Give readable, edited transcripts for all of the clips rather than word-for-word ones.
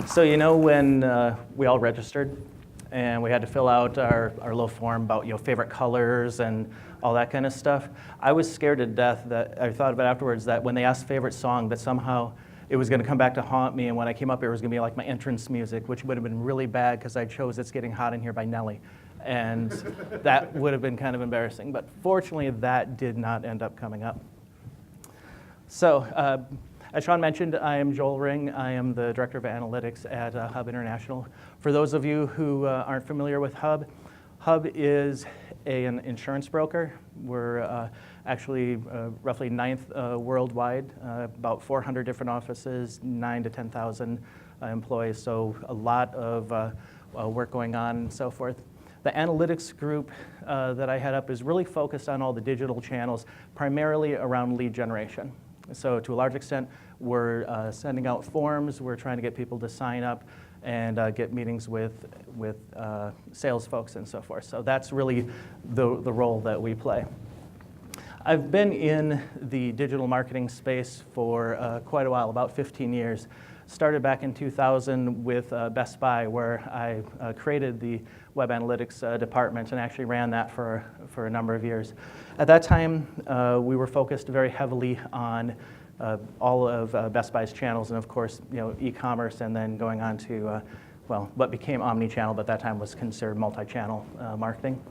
So you know when we all registered and we had to fill out our little form about favorite colors and all that kind of stuff, I was scared to death that I thought about afterwards that when they asked favorite song that somehow it was going to come back to haunt me, and when I came up here it was going to be like my entrance music, which would have been really bad because I chose It's Getting Hot in Here by Nelly. And that would have been kind of embarrassing. But fortunately, that did not end up coming up. So, as Sean mentioned, I am Joel Ring. I am the Director of Analytics at Hub International. For those of you who aren't familiar with Hub, Hub is an insurance broker. We're actually roughly 9th worldwide, about 400 different offices, 9,000 to 10,000 employees, so a lot of work going on and so forth. The analytics group that I head up is really focused on all the digital channels, primarily around lead generation. So to a large extent, we're sending out forms, we're trying to get people to sign up and get meetings with sales folks and so forth. So that's really the role that we play. I've been in the digital marketing space for quite a while, about 15 years. Started back in 2000 with Best Buy, where I created the web analytics department and actually ran that for a number of years. At that time, we were focused very heavily on all of Best Buy's channels, and of course, e-commerce, and then going on to, what became omni-channel, but at that time was considered multi-channel marketing.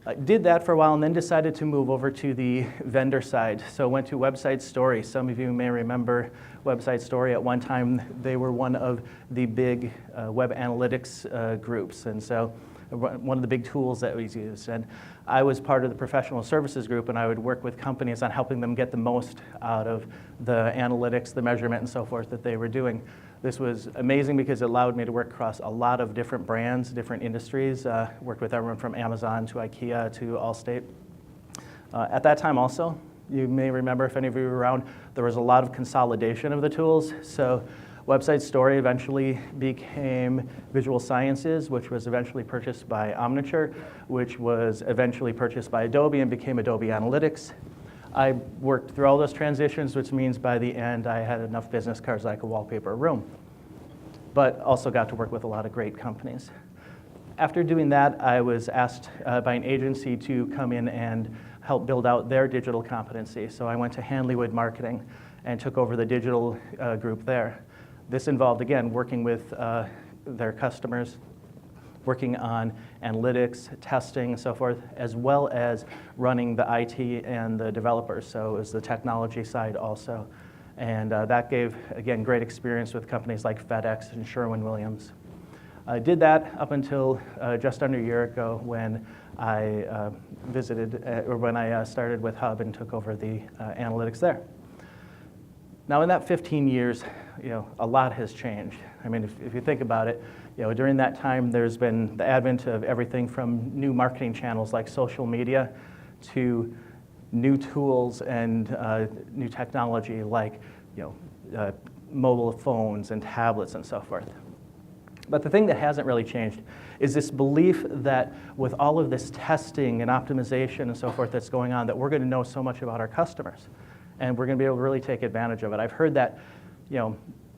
I did that for a while and then decided to move over to the vendor side. So went to Website Story. Some of you may remember Website Story. At one time, they were one of the big web analytics groups. And so one of the big tools that was used. And I was part of the professional services group, and I would work with companies on helping them get the most out of the analytics, the measurement, and so forth that they were doing. This was amazing because it allowed me to work across a lot of different brands, different industries. Worked with everyone from Amazon to IKEA to Allstate. At that time also, you may remember, if any of you were around, there was a lot of consolidation of the tools. So Website Story eventually became Visual Sciences, which was eventually purchased by Omniture, which was eventually purchased by Adobe and became Adobe Analytics. I worked through all those transitions, which means by the end I had enough business cards I could wallpaper a room, but also got to work with a lot of great companies. After doing that, I was asked by an agency to come in and help build out their digital competency. So I went to Hanleywood Marketing and took over the digital group there. This involved, again, working with their customers, working on analytics, testing, and so forth, as well as running the IT and the developers. So it was the technology side also. And that gave, again, great experience with companies like FedEx and Sherwin-Williams. I did that up until just under a year ago when I started with Hub and took over the analytics there. Now, in that 15 years, a lot has changed. I mean, if you think about it, during that time, there's been the advent of everything from new marketing channels like social media to new tools and new technology like, mobile phones and tablets and so forth. But the thing that hasn't really changed is this belief that with all of this testing and optimization and so forth that's going on, that we're going to know so much about our customers, and we're going to be able to really take advantage of it. I've heard that,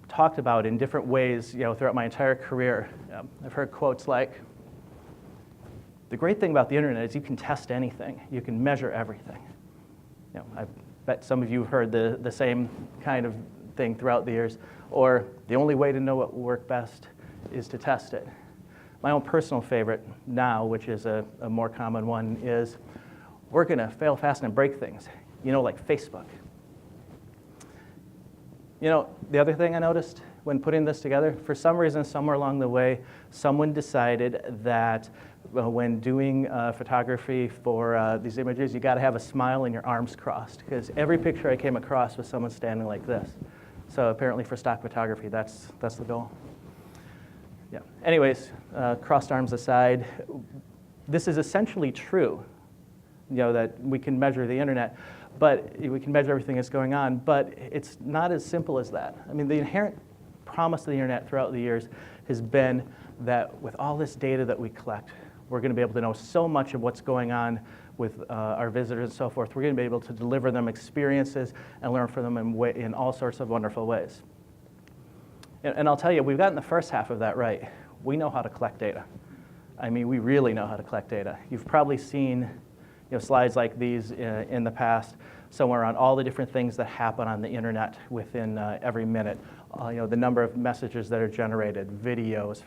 talked about in different ways, throughout my entire career. I've heard quotes like, "The great thing about the internet is you can test anything. You can measure everything." I bet some of you have heard the same kind of thing throughout the years. Or, "The only way to know what will work best is to test it." My own personal favorite now, which is a more common one, is, "We're going to fail fast and break things," like Facebook. The other thing I noticed when putting this together, for some reason, somewhere along the way, someone decided that when doing photography for these images, you got to have a smile and your arms crossed, because every picture I came across was someone standing like this. So apparently for stock photography, that's the goal. Yeah. Anyways, crossed arms aside, this is essentially true, that we can measure the internet, but we can measure everything that's going on, but it's not as simple as that. I mean, the inherent promise of the internet throughout the years has been that with all this data that we collect, we're going to be able to know so much of what's going on with our visitors and so forth. We're going to be able to deliver them experiences and learn from them in all sorts of wonderful ways. And I'll tell you, we've gotten the first half of that right. We know how to collect data. I mean, we really know how to collect data. You've probably seen slides like these in the past, somewhere on all the different things that happen on the internet within every minute. The number of messages that are generated, videos,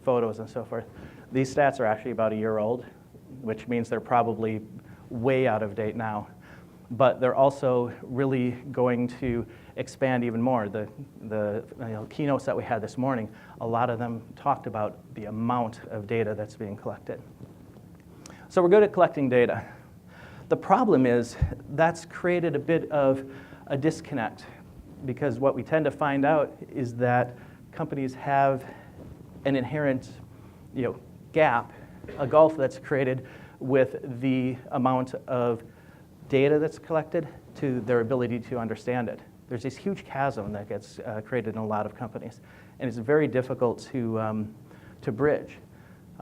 photos, and so forth. These stats are actually about a year old, which means they're probably way out of date now. But they're also really going to expand even more. The keynotes that we had this morning, a lot of them talked about the amount of data that's being collected. So we're good at collecting data. The problem is that's created a bit of a disconnect, because what we tend to find out is that companies have an inherent gap, a gulf that's created with the amount of data that's collected to their ability to understand it. There's this huge chasm that gets created in a lot of companies, and it's very difficult to bridge.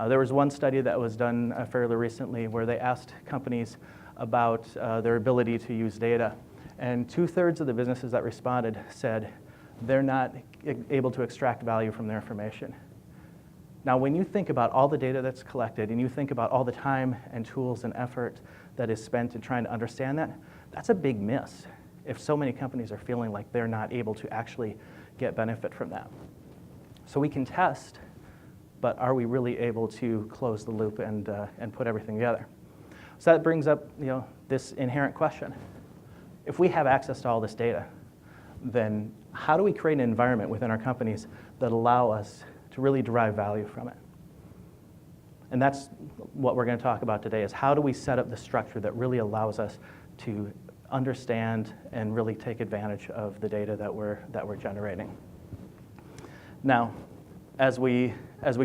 There was one study that was done fairly recently where they asked companies about their ability to use data, and 2/3 of the businesses that responded said they're not able to extract value from their information. Now, when you think about all the data that's collected and you think about all the time and tools and effort that is spent in trying to understand that, that's a big miss if so many companies are feeling like they're not able to actually get benefit from that. So we can test, but are we really able to close the loop and put everything together? So that brings up this inherent question. If we have access to all this data, then how do we create an environment within our companies that allow us to really derive value from it? And that's what we're going to talk about today, is how do we set up the structure that really allows us to understand and really take advantage of the data that we're generating. Now, as we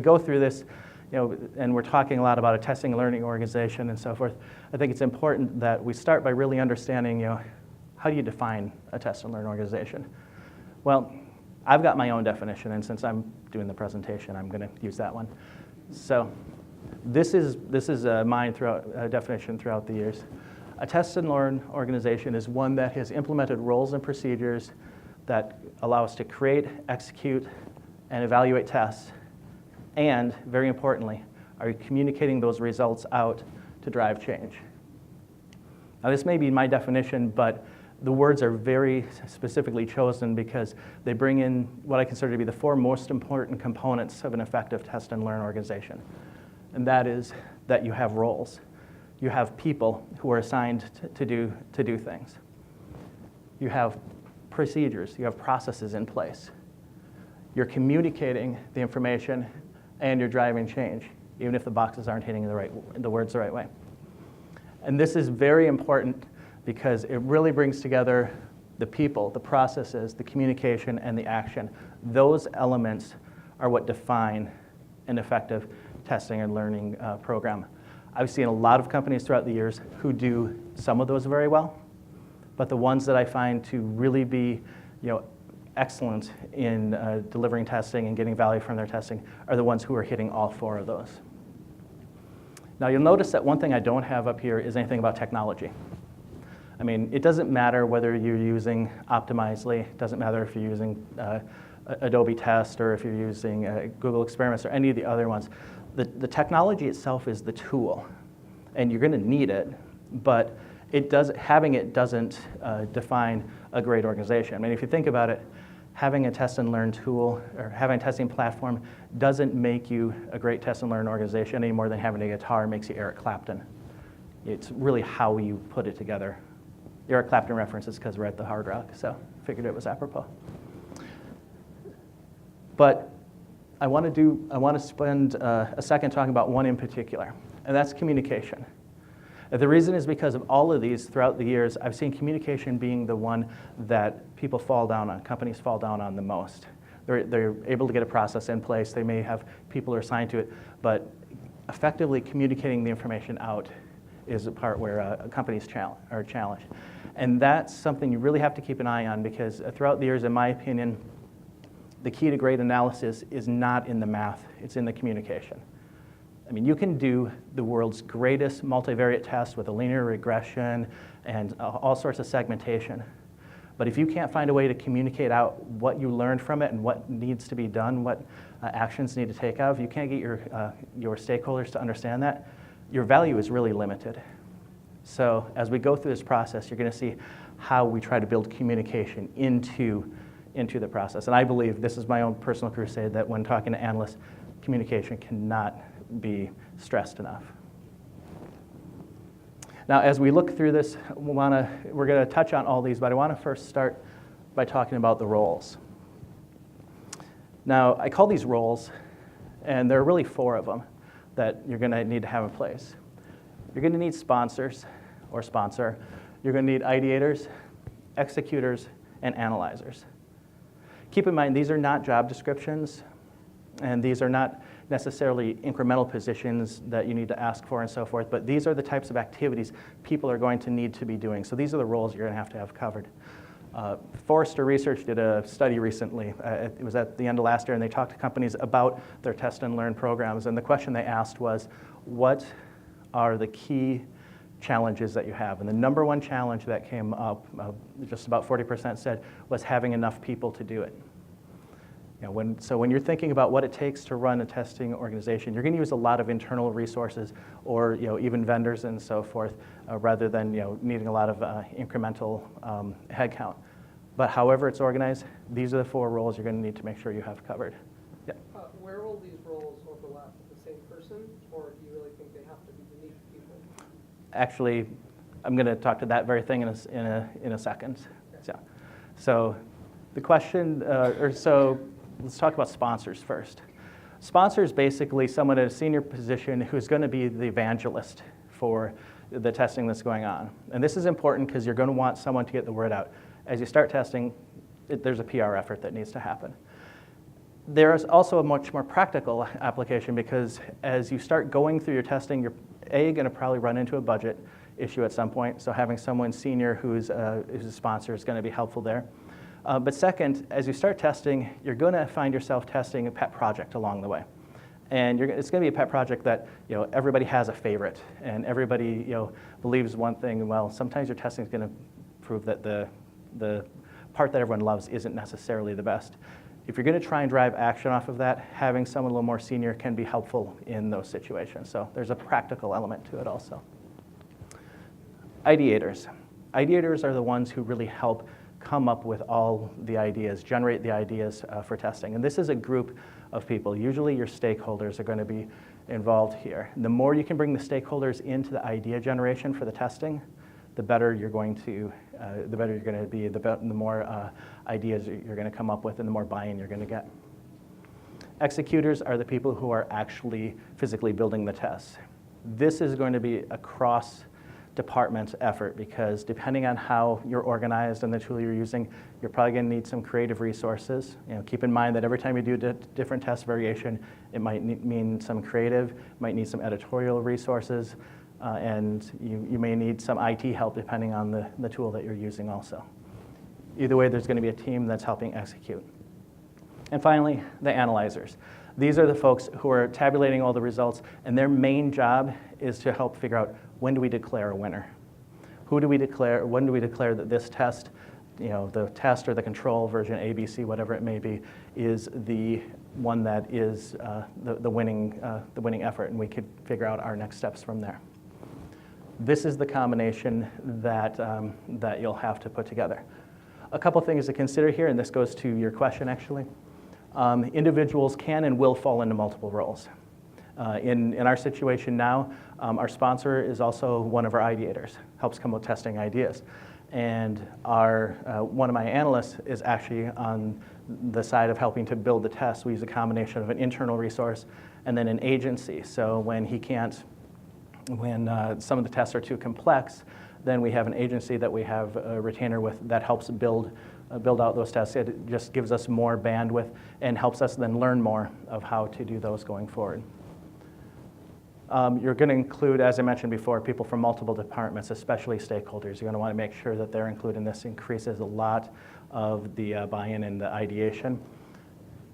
go through this, and we're talking a lot about a testing and learning organization and so forth, I think it's important that we start by really understanding, how do you define a test and learn organization? Well, I've got my own definition, and since I'm doing the presentation, I'm going to use that one. So this is my definition throughout the years. A test and learn organization is one that has implemented roles and procedures that allow us to create, execute, and evaluate tests, and very importantly, are you communicating those results out to drive change? Now, this may be my definition, but the words are very specifically chosen because they bring in what I consider to be the 4 most important components of an effective test and learn organization. And that is that you have roles. You have people who are assigned to do things. You have procedures. You have processes in place. You're communicating the information, and you're driving change, even if the boxes aren't hitting the words the right way. And this is very important because it really brings together the people, the processes, the communication, and the action. Those elements are what define an effective testing and learning program. I've seen a lot of companies throughout the years who do some of those very well, but the ones that I find to really be excellent in delivering testing and getting value from their testing are the ones who are hitting all 4 of those. Now, you'll notice that one thing I don't have up here is anything about technology. I mean, it doesn't matter whether you're using Optimizely, it doesn't matter if you're using Adobe Test or if you're using Google Experiments or any of the other ones. The technology itself is the tool, and you're going to need it, but having it doesn't define a great organization. I mean, if you think about it, having a test and learn tool or having a testing platform doesn't make you a great test and learn organization any more than having a guitar makes you Eric Clapton. It's really how you put it together. Eric Clapton references because we're at the Hard Rock, so I figured it was apropos. But I want to spend a second talking about one in particular, and that's communication. The reason is because of all of these throughout the years, I've seen communication being the one that people fall down on, companies fall down on the most. They're able to get a process in place, they may have people who are assigned to it, but effectively communicating the information out is a part where companies are challenged. And that's something you really have to keep an eye on because throughout the years, in my opinion, the key to great analysis is not in the math, it's in the communication. I mean, you can do the world's greatest multivariate test with a linear regression and all sorts of segmentation. But if you can't find a way to communicate out what you learned from it and what needs to be done, what actions need to take out, if you can't get your stakeholders to understand that, your value is really limited. So as we go through this process, you're going to see how we try to build communication into the process. And I believe, this is my own personal crusade, that when talking to analysts, communication cannot be stressed enough. Now, as we look through this, we're going to touch on all these, but I want to first start by talking about the roles. Now, I call these roles, and there are really 4 of them that you're going to need to have in place. You're going to need sponsors or sponsor. You're going to need ideators, executors, and analyzers. Keep in mind, these are not job descriptions, and these are not necessarily incremental positions that you need to ask for and so forth, but these are the types of activities people are going to need to be doing. So these are the roles you're going to have covered. Forrester Research did a study recently. It was at the end of last year, and they talked to companies about their test and learn programs. And the question they asked was, what are the key challenges that you have? And the number 1 challenge that came up, just about 40% said, was having enough people to do it. So when you're thinking about what it takes to run a testing organization, you're going to use a lot of internal resources, or even vendors and so forth, rather than needing a lot of incremental headcount. But however it's organized, these are the 4 roles you're going to need to make sure you have covered. Yeah. Where will these roles overlap with the same person, or do you really think they have to be unique people? Actually, I'm going to talk to that very thing in a second. Okay. So the question, let's talk about sponsors first. Sponsor is basically someone at a senior position who's going to be the evangelist for the testing that's going on. And this is important because you're going to want someone to get the word out. As you start testing, there's a PR effort that needs to happen. There is also a much more practical application, because as you start going through your testing, you're going to probably run into a budget issue at some point. So having someone senior who's a sponsor is going to be helpful there. But second, as you start testing, you're going to find yourself testing a pet project along the way. And it's going to be a pet project that everybody has a favorite, and everybody believes one thing. Well, sometimes your testing is going to prove that the part that everyone loves isn't necessarily the best. If you're going to try and drive action off of that, having someone a little more senior can be helpful in those situations. So there's a practical element to it also. Ideators. Ideators are the ones who really help come up with all the ideas, generate the ideas for testing. And this is a group of people. Usually your stakeholders are going to be involved here. The more you can bring the stakeholders into the idea generation for the testing, the better you're going to be, the more ideas you're going to come up with, and the more buy-in you're going to get. Executors are the people who are actually physically building the tests. This is going to be a cross-department effort, because depending on how you're organized and the tool you're using, you're probably going to need some creative resources. Keep in mind that every time you do a different test variation, it might mean some creative, might need some editorial resources, and you may need some IT help depending on the tool that you're using also. Either way, there's going to be a team that's helping execute. And finally, the analyzers. These are the folks who are tabulating all the results, and their main job is to help figure out, when do we declare a winner? When do we declare that this test, the test or the control version, ABC, whatever it may be, is the one that is the winning effort, and we could figure out our next steps from there. This is the combination that you'll have to put together. A couple things to consider here, and this goes to your question actually. Individuals can and will fall into multiple roles. In our situation now, our sponsor is also one of our ideators, helps come up with testing ideas. And one of my analysts is actually on the side of helping to build the test. We use a combination of an internal resource and then an agency. So when some of the tests are too complex, then we have an agency that we have a retainer with that helps build out those tests. It just gives us more bandwidth and helps us then learn more of how to do those going forward. You're going to include, as I mentioned before, people from multiple departments, especially stakeholders. You're going to want to make sure that they're included, and this increases a lot of the buy-in and the ideation.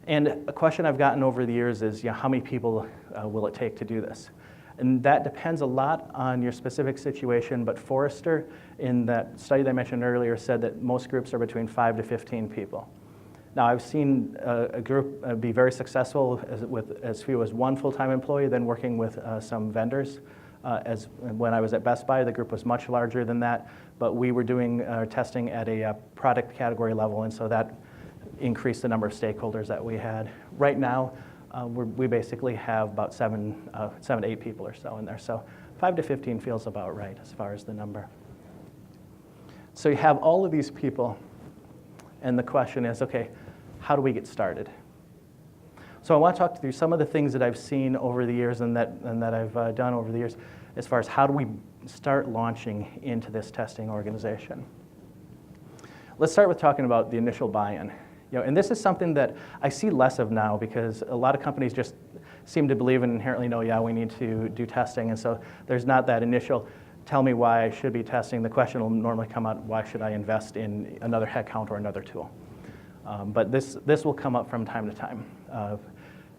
And a question I've gotten over the years is, how many people will it take to do this? And that depends a lot on your specific situation, but Forrester, in that study that I mentioned earlier, said that most groups are between 5 to 15 people. Now, I've seen a group be very successful with as few as one full-time employee, then working with some vendors. When I was at Best Buy, the group was much larger than that, but we were doing testing at a product category level, and so that increased the number of stakeholders that we had. Right now, we basically have about 7 to 8 people or so in there. So 5 to 15 feels about right as far as the number. So you have all of these people, and the question is, okay, how do we get started? So I want to talk through some of the things that I've seen over the years and that I've done over the years as far as how do we start launching into this testing organization. Let's start with talking about the initial buy-in. And this is something that I see less of now because a lot of companies just seem to believe and inherently know, yeah, we need to do testing, and so there's not that initial, tell me why I should be testing. The question will normally come out, why should I invest in another headcount or another tool? But this will come up from time to time.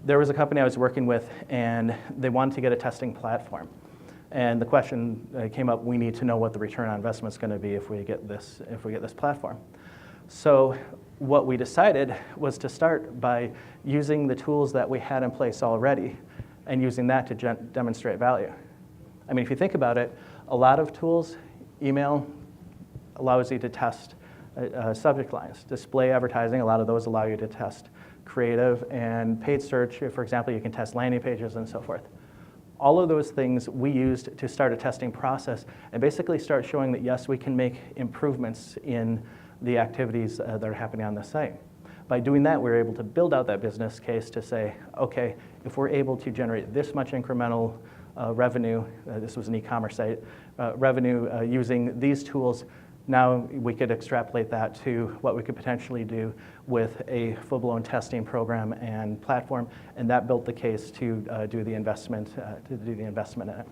There was a company I was working with, and they wanted to get a testing platform. And the question came up, we need to know what the return on investment is going to be if we get this platform. So what we decided was to start by using the tools that we had in place already and using that to demonstrate value. I mean, if you think about it, a lot of tools, email allows you to test subject lines. Display advertising, a lot of those allow you to test creative, and paid search, for example, you can test landing pages and so forth. All of those things we used to start a testing process and basically start showing that, yes, we can make improvements in the activities that are happening on the site. By doing that, we're able to build out that business case to say, okay, if we're able to generate this much incremental revenue, this was an e-commerce site, revenue using these tools, now we could extrapolate that to what we could potentially do with a full-blown testing program and platform, and that built the case to do the investment in it.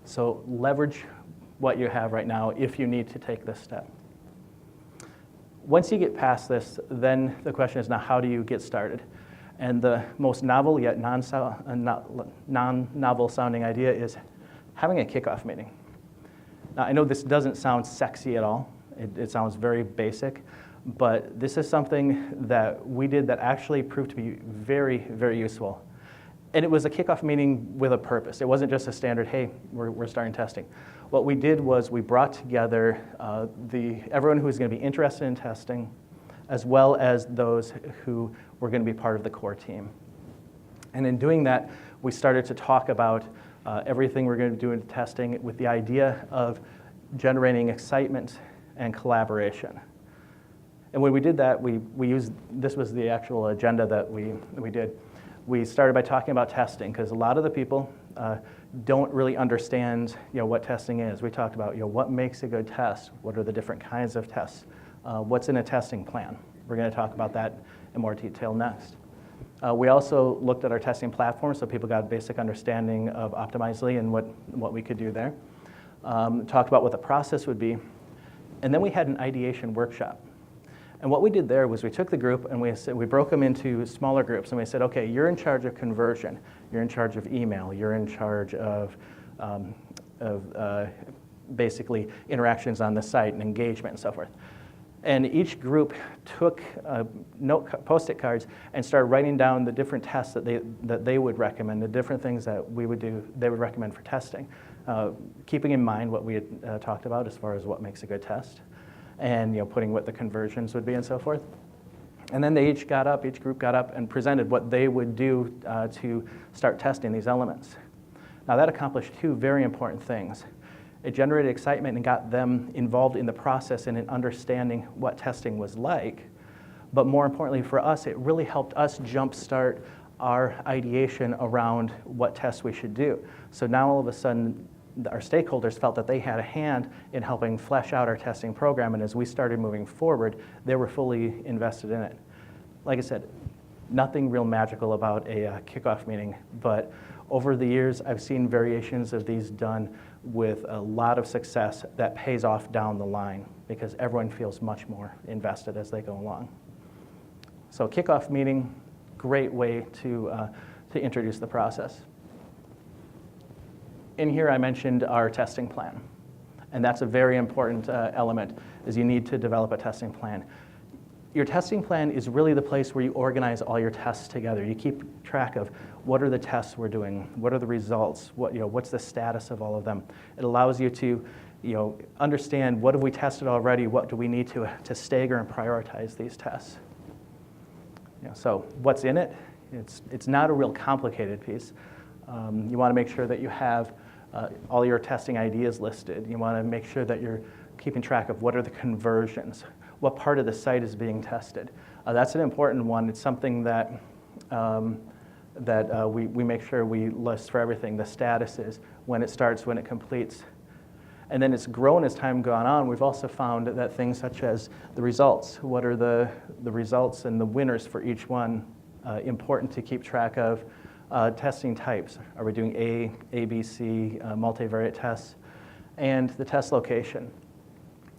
So leverage what you have right now if you need to take this step. Once you get past this, then the question is now, how do you get started? And the most novel yet non-novel sounding idea is having a kickoff meeting. Now, I know this doesn't sound sexy at all. It sounds very basic, but this is something that we did that actually proved to be very, very useful. And it was a kickoff meeting with a purpose. It wasn't just a standard, hey, we're starting testing. What we did was we brought together everyone who was going to be interested in testing, as well as those who were going to be part of the core team. And in doing that, we started to talk about everything we're going to do in testing with the idea of generating excitement and collaboration. And when we did that, we used, this was the actual agenda that we did. We started by talking about testing, because a lot of the people don't really understand what testing is. We talked about what makes a good test, what are the different kinds of tests, what's in a testing plan. We're going to talk about that in more detail next. We also looked at our testing platform, so people got a basic understanding of Optimizely and what we could do there. Talked about what the process would be, and then we had an ideation workshop. And what we did there was we took the group and we broke them into smaller groups, and we said, okay, you're in charge of conversion, you're in charge of email, you're in charge of basically interactions on the site and engagement and so forth. And each group took Post-it cards and started writing down the different tests that they would recommend, the different things that they would recommend for testing, keeping in mind what we had talked about as far as what makes a good test, and putting what the conversions would be and so forth. And then each group got up and presented what they would do to start testing these elements. Now that accomplished two very important things. It generated excitement and got them involved in the process and in understanding what testing was like. But more importantly for us, it really helped us jumpstart our ideation around what tests we should do. So now all of a sudden, our stakeholders felt that they had a hand in helping flesh out our testing program, and as we started moving forward, they were fully invested in it. Like I said, nothing real magical about a kickoff meeting, but over the years, I've seen variations of these done with a lot of success that pays off down the line because everyone feels much more invested as they go along. So kickoff meeting, great way to introduce the process. in here I mentioned our testing plan. And that's a very important element, is you need to develop a testing plan. Your testing plan is really the place where you organize all your tests together. You keep track of what are the tests we're doing, what are the results, what's the status of all of them. It allows you to understand what have we tested already, what do we need to stagger and prioritize these tests. So what's in it? It's not a real complicated piece. You want to make sure that you have all your testing ideas listed. You want to make sure that you're keeping track of what are the conversions, what part of the site is being tested. That's an important one. It's something that we make sure we list for everything, the status is, when it starts, when it completes. And then it's grown as time gone on. We've also found that things such as the results, what are the results and the winners for each one, important to keep track of. Testing types, are we doing A, B, C, multivariate tests, and the test location.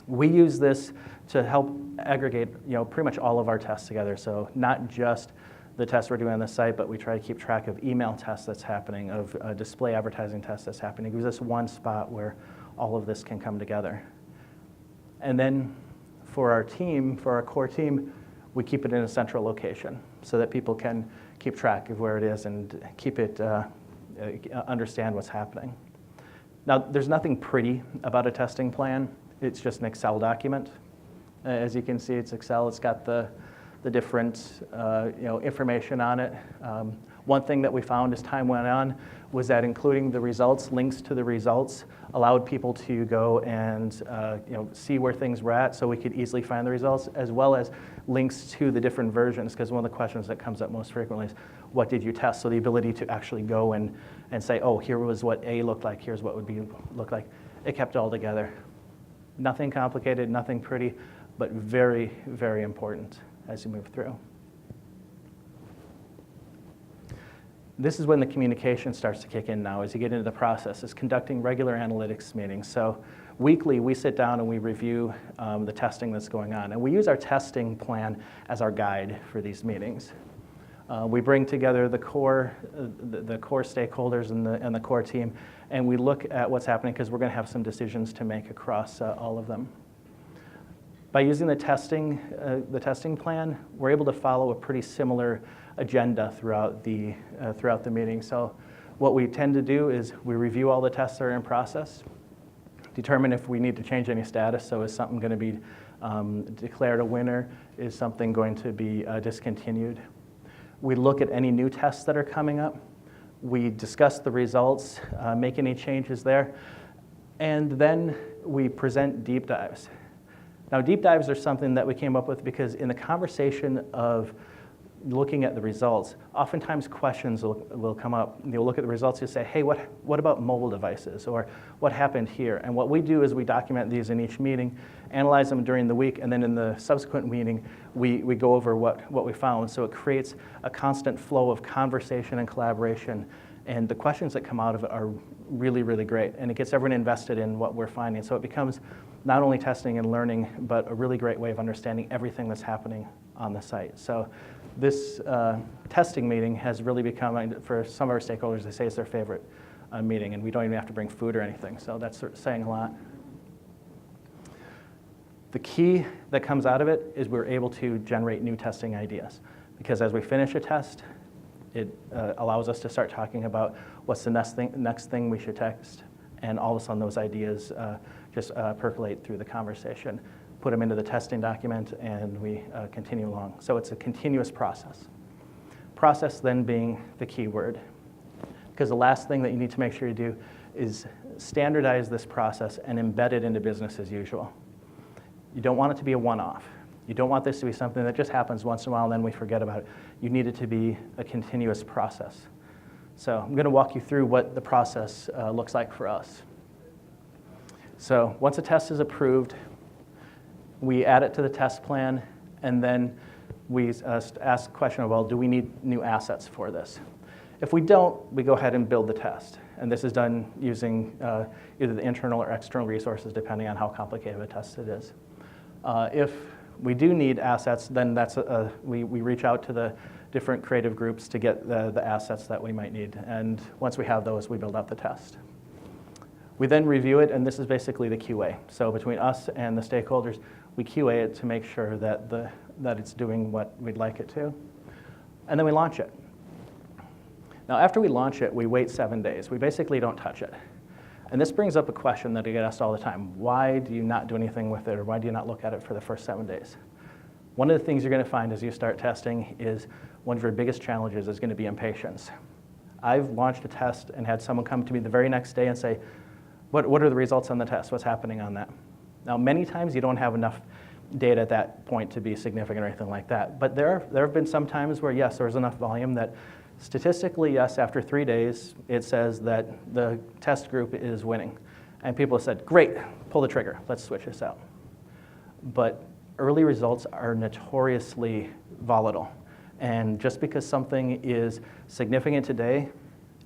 We use this to help aggregate pretty much all of our tests together, so not just the tests we're doing on the site, but we try to keep track of email tests that's happening, of display advertising tests that's happening. It gives us one spot where all of this can come together. And then for our team, for our core team, we keep it in a central location so that people can keep track of where it is and keep it, understand what's happening. Now, there's nothing pretty about a testing plan. It's just an Excel document. As you can see, it's Excel. It's got the different information on it. One thing that we found as time went on was that including the results, links to the results, allowed people to go and see where things were at, so we could easily find the results, as well as links to the different versions, because one of the questions that comes up most frequently is, what did you test? So the ability to actually go and say, oh, here was what A looked like, here's what would look like. It kept it all together. Nothing complicated, nothing pretty, but very, very important as you move through. This is when the communication starts to kick in now as you get into the process, is conducting regular analytics meetings. So weekly, we sit down and we review the testing that's going on. And we use our testing plan as our guide for these meetings. We bring together the core stakeholders and the core team, and we look at what's happening because we're going to have some decisions to make across all of them. By using the testing plan, we're able to follow a pretty similar agenda throughout the meeting. So what we tend to do is we review all the tests that are in process, determine if we need to change any status. So is something going to be declared a winner? Is something going to be discontinued? We look at any new tests that are coming up. We discuss the results, make any changes there, and then we present deep dives. Now, deep dives are something that we came up with because in the conversation of looking at the results, oftentimes questions will come up. You'll look at the results, you'll say, hey, what about mobile devices? Or what happened here? And what we do is we document these in each meeting, analyze them during the week, and then in the subsequent meeting, we go over what we found. So it creates a constant flow of conversation and collaboration. And the questions that come out of it are really, really great. And it gets everyone invested in what we're finding. So it becomes not only testing and learning, but a really great way of understanding everything that's happening on the site. So this testing meeting has really become, for some of our stakeholders, they say it's their favorite meeting, and we don't even have to bring food or anything. So that's saying a lot. The key that comes out of it is we're able to generate new testing ideas. Because as we finish a test, it allows us to start talking about what's the next thing we should test. And all of a sudden, those ideas just percolate through the conversation, put them into the testing document, and we continue along. So it's a continuous process. Process then being the key word. Because the last thing that you need to make sure you do is standardize this process and embed it into business as usual. You don't want it to be a one-off. You don't want this to be something that just happens once in a while and then we forget about it. You need it to be a continuous process. So I'm going to walk you through what the process looks like for us. So once a test is approved, we add it to the test plan, and then we ask the question of, well, do we need new assets for this? If we don't, we go ahead and build the test. And this is done using either the internal or external resources, depending on how complicated a test it is. If we do need assets, then we reach out to the different creative groups to get the assets that we might need. And once we have those, we build out the test. We then review it, and this is basically the QA. So between us and the stakeholders, we QA it to make sure that, that it's doing what we'd like it to. And then we launch it. Now, after we launch it, we wait 7 days. We basically don't touch it. And this brings up a question that I get asked all the time. Why do you not do anything with it, or why do you not look at it for the first 7 days? One of the things you're going to find as you start testing is one of your biggest challenges is going to be impatience. I've launched a test and had someone come to me the very next day and say, what are the results on the test? What's happening on that? Now, many times you don't have enough data at that point to be significant or anything like that. But there have been some times where, yes, there's enough volume that statistically, yes, after 3 days, it says that the test group is winning. And people have said, great, pull the trigger, let's switch this out. But early results are notoriously volatile. And just because something is significant today,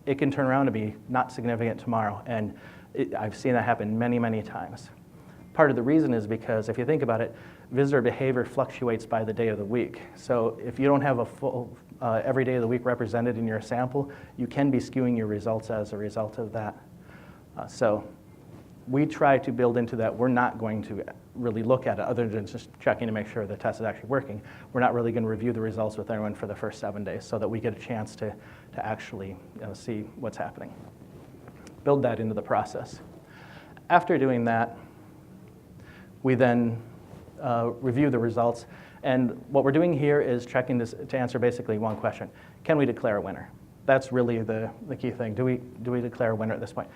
it can turn around to be not significant tomorrow. And I've seen that happen many, many times. Part of the reason is because if you think about it, visitor behavior fluctuates by the day of the week. So if you don't have a full every day of the week represented in your sample, you can be skewing your results as a result of that. So we try to build into that. We're not going to really look at it other than just checking to make sure the test is actually working. We're not really going to review the results with everyone for the first 7 days so that we get a chance to actually see what's happening. Build that into the process. After doing that, we then review the results. And what we're doing here is checking this to answer basically one question. Can we declare a winner? That's really the key thing. Do we declare a winner at this point?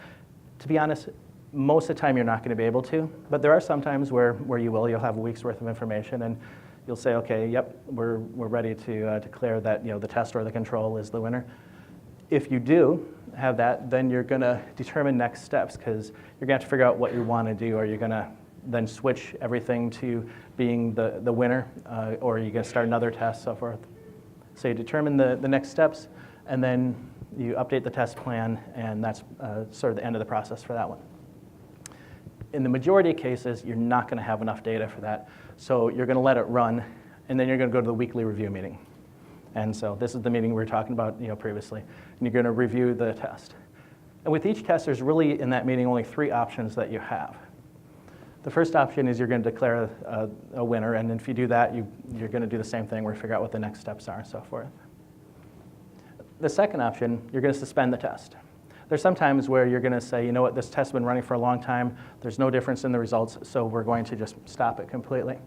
To be honest, most of the time you're not going to be able to, but there are some times where you will. You'll have a week's worth of information, and you'll say, okay, yep, we're ready to declare that the test or the control is the winner. If you do have that, then you're going to determine next steps, because you're going to have to figure out what you want to do. Are you going to then switch everything to being the winner, or are you going to start another test, so forth? So you determine the next steps, and then you update the test plan, and that's sort of the end of the process for that one. In the majority of cases, you're not going to have enough data for that, so you're going to let it run, and then you're going to go to the weekly review meeting. And so this is the meeting we were talking about previously, and you're going to review the test. And with each test, there's really, in that meeting, only 3 options that you have. The first option is you're going to declare a winner, and if you do that, you're going to do the same thing where you figure out what the next steps are and so forth. The second option, you're going to suspend the test. There's some times where you're going to say, you know what, this test has been running for a long time, there's no difference in the results, so we're going to just stop it completely.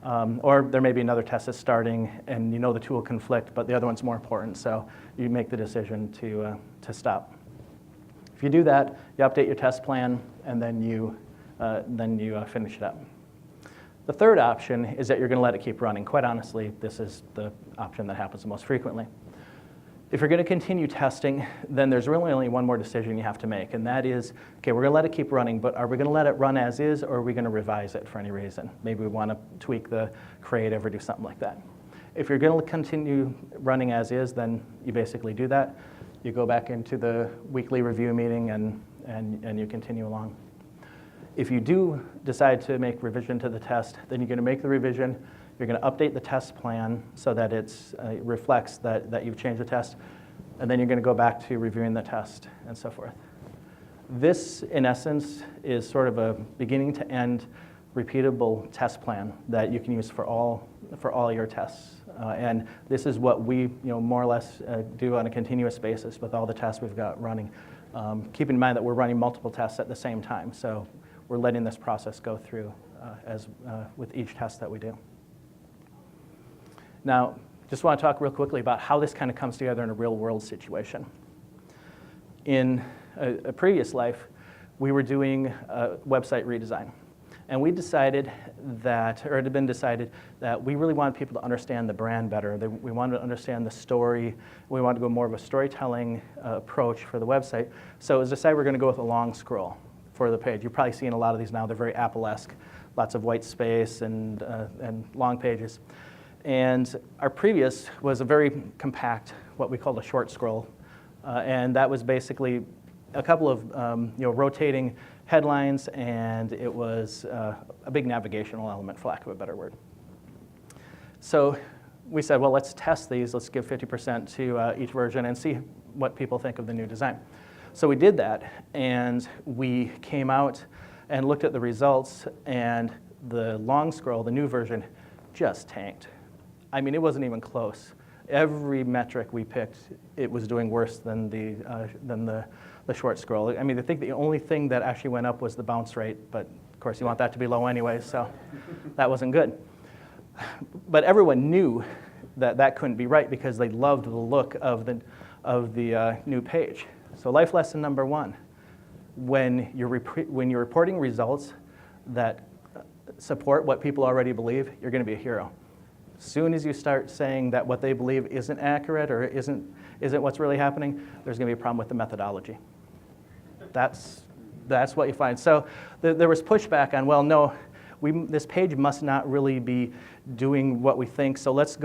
Or there may be another test that's starting, and you know the two will conflict, but the other one's more important, so you make the decision to stop. If you do that, you update your test plan, and then you finish it up. The third option is that you're going to let it keep running. Quite honestly, this is the option that happens the most frequently. If you're going to continue testing, then there's really only one more decision you have to make, and that is, okay, we're going to let it keep running, but are we going to let it run as is, or are we going to revise it for any reason? Maybe we want to tweak the creative or do something like that. If you're going to continue running as is, then you basically do that. You go back into the weekly review meeting, and you continue along. If you do decide to make revision to the test, then you're going to make the revision. You're going to update the test plan so that it reflects that you've changed the test, and then you're going to go back to reviewing the test and so forth. This, in essence, is sort of a beginning-to-end repeatable test plan that you can use for all your tests. And this is what we more or less do on a continuous basis with all the tests we've got running. Keep in mind that we're running multiple tests at the same time, so we're letting this process go through with each test that we do. Now, just want to talk real quickly about how this kind of comes together in a real-world situation. In a previous life, we were doing a website redesign. And we decided that, or it had been decided, that we really wanted people to understand the brand better. We wanted to understand the story. We wanted to go more of a storytelling approach for the website. So it was decided we're going to go with a long scroll for the page. You've probably seen a lot of these now. They're very Apple-esque, lots of white space and long pages. And our previous was a very compact, what we called a short scroll. And that was basically a couple of rotating headlines, and it was a big navigational element, for lack of a better word. So we said, well, let's test these. Let's give 50% to each version and see what people think of the new design. So we did that, and we came out and looked at the results, and the long scroll, the new version, just tanked. I mean, it wasn't even close. Every metric we picked, it was doing worse than the short scroll. I mean, I think the only thing that actually went up was the bounce rate, but of course you want that to be low anyway, so that wasn't good. But everyone knew that that couldn't be right because they loved the look of the new page. So life lesson number one, when you're reporting results that support what people already believe, you're going to be a hero. As soon as you start saying that what they believe isn't accurate or isn't what's really happening, there's going to be a problem with the methodology. That's what you find. So there was pushback on, well, no, this page must not really be doing what we think, so let's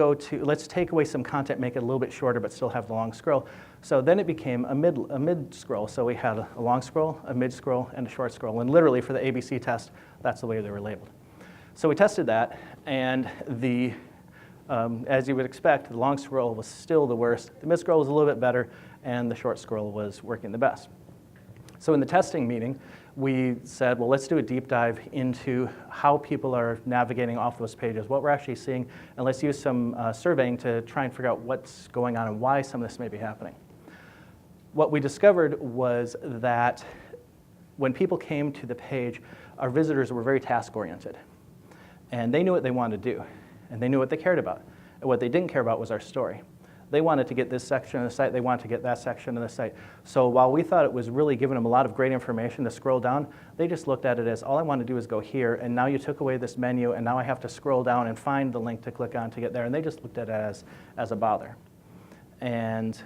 take away some content, make it a little bit shorter, but still have the long scroll. So then it became a mid scroll. So we had a long scroll, a mid scroll, and a short scroll. And literally for the ABC test, that's the way they were labeled. So we tested that, and as you would expect, the long scroll was still the worst. The mid scroll was a little bit better, and the short scroll was working the best. So in the testing meeting, we said, well, let's do a deep dive into how people are navigating off those pages, what we're actually seeing, and let's use some surveying to try and figure out what's going on and why some of this may be happening. What we discovered was that when people came to the page, our visitors were very task-oriented. And they knew what they wanted to do, and they knew what they cared about. And what they didn't care about was our story. They wanted to get this section of the site, they wanted to get that section of the site. So while we thought it was really giving them a lot of great information to scroll down, they just looked at it as, all I want to do is go here, and now you took away this menu, and now I have to scroll down and find the link to click on to get there, and they just looked at it as a bother. And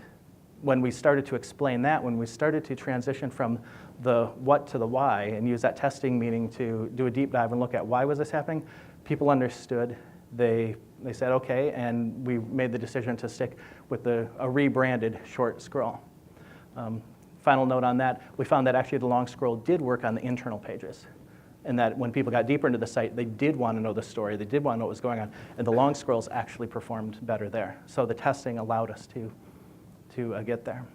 when we started to explain that, when we started to transition from the what to the why and use that testing meeting to do a deep dive and look at why was this happening, people understood. They said, okay, and we made the decision to stick with a rebranded short scroll. Final note on that, we found that actually the long scroll did work on the internal pages, and that when people got deeper into the site, they did want to know the story, they did want to know what was going on, and the long scrolls actually performed better there. So the testing allowed us to get there.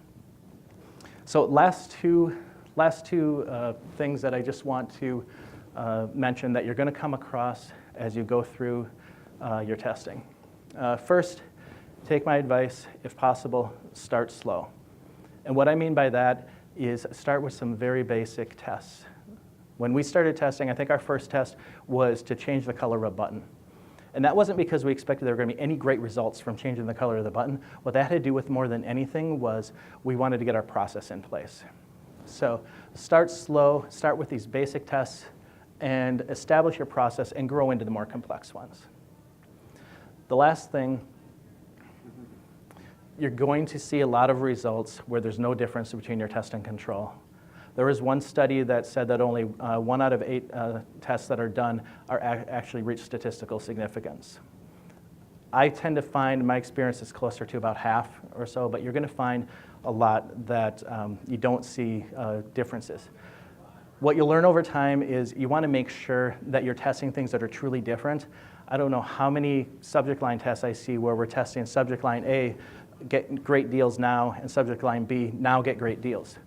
So last two things that I just want to mention that you're going to come across as you go through your testing. First, take my advice, if possible, start slow. And what I mean by that is start with some very basic tests. When we started testing, I think our first test was to change the color of a button. And that wasn't because we expected there were going to be any great results from changing the color of the button. What that had to do with more than anything was we wanted to get our process in place. So start slow, start with these basic tests, and establish your process and grow into the more complex ones. The last thing, you're going to see a lot of results where there's no difference between your test and control. There was one study that said that only 1 out of 8 tests that are done are actually reach statistical significance. I tend to find, my experience is closer to about half or so, but you're going to find a lot that you don't see differences. What you'll learn over time is you want to make sure that you're testing things that are truly different. I don't know how many subject line tests I see where we're testing subject line A, get great deals now, and subject line B, now get great deals.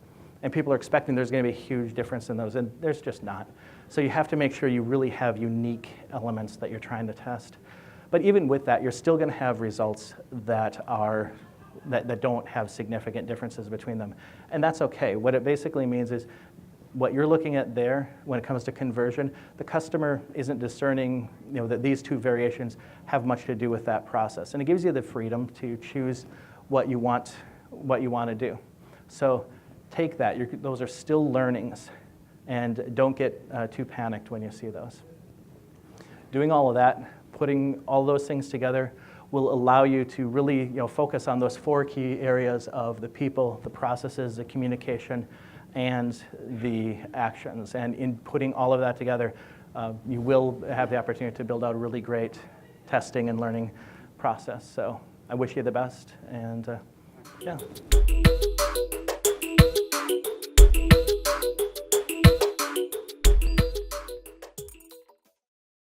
And people are expecting there's going to be a huge difference in those, and there's just not. So you have to make sure you really have unique elements that you're trying to test. But even with that, you're still going to have results that don't have significant differences between them. And that's okay. What it basically means is what you're looking at there when it comes to conversion, the customer isn't discerning that these two variations have much to do with that process. And it gives you the freedom to choose what you want to do. So take that. Those are still learnings, and don't get too panicked when you see those. Doing all of that, putting all those things together, will allow you to really focus on those 4 key areas of the people, the processes, the communication, and the actions. And in putting all of that together, you will have the opportunity to build out a really great testing and learning process. So I wish you the best, and yeah.